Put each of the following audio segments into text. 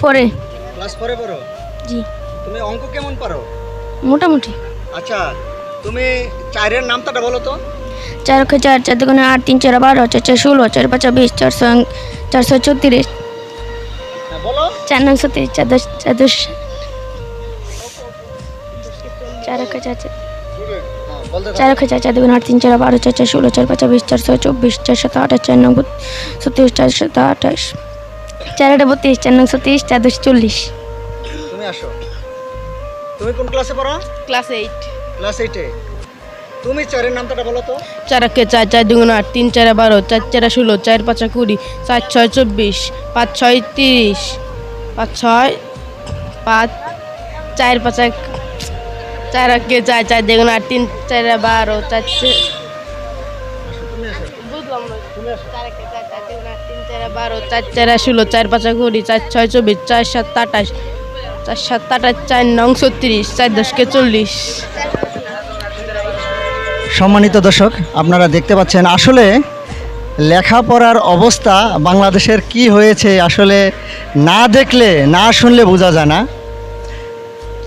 পরে ক্লাস 4 পড়ো? জি তুমি অঙ্ক কেমন পারো? মোটামুটি। আচ্ছা, তুমি 4 এর নামটা বলো তো। 4 × 4 4 × 8 3 4 12 4 4 16 4 5 20 434 হ্যাঁ বলো। 4 9 37 4 10 4 10 4 × 4 হ্যাঁ বলতে 4 × 4 4 × 8 3 4 12 4 4 16 4 5 20 4 6 24 4 7 28 4 9 37 4 7 28 4 8 32 4 9 30 4 10 40। তুমি আসো। তুমি কোন ক্লাসে পড়ো? ক্লাস 8। ক্লাস 8 এ। তুমি 4 এর নামটা বলো তো। 4 × 4 4 × 8 3 4 12 4 4 16 4 5 20 4 6 24 5 6 30 5 6 5 4 5 4 × 4 4 × 8 3 4 12 4 তুমি আসো। বুঝলাম না। তুমি আসো। 4 × 4 4 × 8 3 4 12 4 4 16 4 5 20 4 6 24 4 7 28 4 7 28 4 9 36 4 10 40। সম্মানিত দর্শক, আপনারা দেখতে পাচ্ছেন আসলে লেখাপড়ার অবস্থা বাংলাদেশের কি হয়েছে আসলে না দেখলে না শুনলে বোঝা যায় না।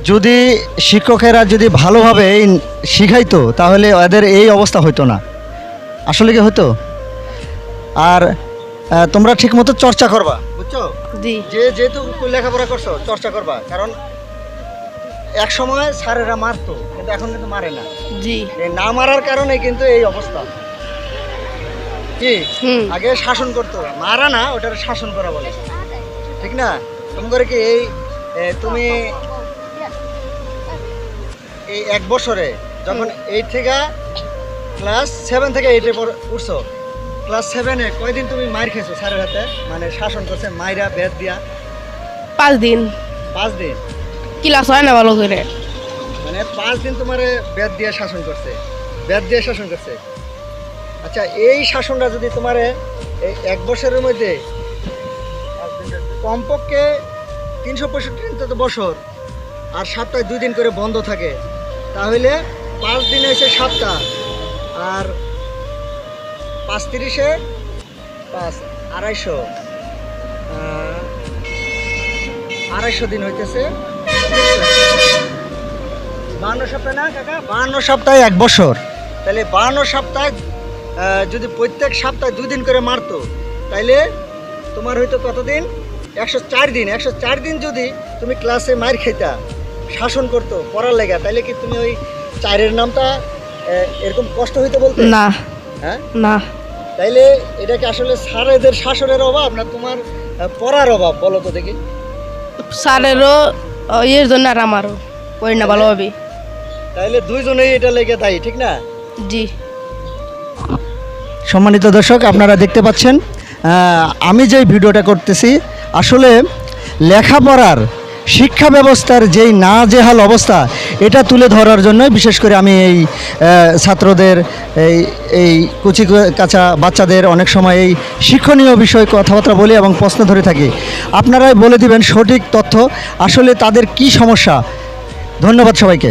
যদি শিক্ষকেরা যদি ভালোভাবে শিখাইতো তাহলে ওদের এই অবস্থা হতো না। আসলে কি হতো? আর তোমরা ঠিকমতো চর্চা করবা, বুঝছো? জি যেহেতু লেখাপড়া করছো চর্চা করবা, কারণ এক সময় স্যারেরা মারতো কিন্তু এখন কিন্তু মারে না। জি এই না মারার কারণে কিন্তু এই অবস্থা। কি আগে শাসন করতো, মারা না, ওটার শাসন করা বলে, ঠিক না? তুমি করে কি এই তুমি এই 1 বছরে যখন 8 থেকে ক্লাস 7 থেকে 8 এ উঠছো, ক্লাস 7 এ কয়দিন তুমি মার খেয়েছো স্যারের হাতে? মানে শাসন করছে মাইরা বেত দিয়া? 5 দিন 5 দিন। ক্লাস হয় না ভালো করে। মানে 5 দিন তোমারে বেত দিয়ে শাসন করছে, বেত দিয়ে শাসন করছে। আচ্ছা, এই শাসনটা যদি তোমারে এই 1 বছরের মধ্যে কমপক্ষে 365 বছর আর সপ্তাহে 2 দিন করে বন্ধ থাকে, তাহলে 5 দিনে এসে সপ্তাহ আর 5 30 5 250 দিন হইতেছে 52 সপ্তাহ না কাকা? 52 সপ্তাহে 1 বছর। তাহলে 52 সপ্তাহে যদি প্রত্যেক সপ্তাহে 2 দিন করে মারতো, তাইলে তোমার হয়তো কতদিন? 104 দিন। 104 দিন যদি তুমি ক্লাসে মার খেতা, শাসন করতো পড়ার লেগা, তাইলে কি তুমি ওই 4 এর নামটা এরকম কষ্ট হইতে বলতে? না হ্যাঁ না তাইলে এটা কি আসলে স্যারেদের শাসনের অভাব না তোমার পড়ার অভাব? বলো তো দেখি। স্যারেরও এর জন্য আর আমারও করি না ভালোভাবে। তাইলে দুইজনেই এটা লেগে দায়ী, ঠিক না? জি সম্মানিত দর্শক, আপনারা দেখতে পাচ্ছেন আমি যে ভিডিওটা করতেছি আসলে লেখাপড়ার শিক্ষা ব্যবস্থার যেই নাজেহাল অবস্থা এটা তুলে ধরার জন্য বিশেষ করে আমি এই ছাত্রদের এই কুচি কাঁচা বাচ্চাদের অনেক সময় এই শিক্ষণীয় বিষয় কথাবার্তা বলি এবং প্রশ্ন ধরে থাকি। আপনারাই বলে দিবেন সঠিক তথ্য আসলে তাদের কি সমস্যা। ধন্যবাদ সবাইকে।